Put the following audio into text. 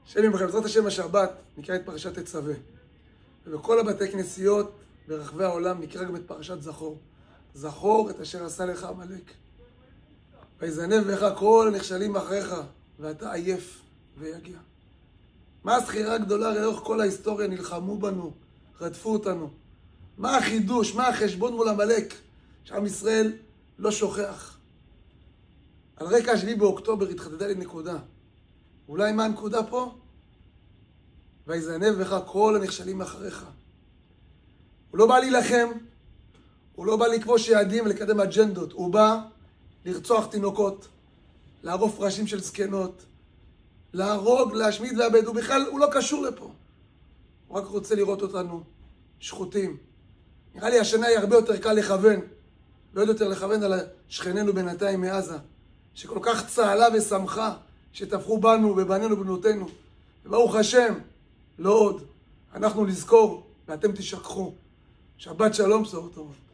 שבים בכם, בעזרת השם השבת נקרא את פרשת תצווה. ובכל הבתי כנסיות ברחבי העולם נקרא גם את פרשת זכור. זכור את אשר עשה לך עמלק. ויזנב בך כל הנכשלים אחריך, ואתה עייף ויגיע. מה הזכירה הגדולה? לאורך כל ההיסטוריה נלחמו בנו, רדפו אותנו. מה החידוש, מה החשבון מול עמלק? שעם ישראל לא שוכח. על רקע 7 באוקטובר התחדדה לי נקודה. אולי מה הנקודה פה? ויזנב בך כל הנכשלים אחריך. הוא לא בא להילחם, הוא לא בא לכבוש יעדים ולקדם אג'נדות. הוא בא לרצוח תינוקות, לערוף ראשים של זקנות, להרוג, להשמיד ולאבד. הוא בכלל, הוא לא קשור לפה. הוא רק רוצה לראות אותנו שחוטים. נראה לי השנה היא הרבה יותר קל לכוון. לא יודע יותר לכוון על שכנינו בינתיים מעזה, שכל כך צהלה ושמחה שטפחו בנו ובבנינו ובנותינו. וברוך השם, לא עוד. אנחנו נזכור ואתם תשכחו. שבת שלום, בשורות טובות.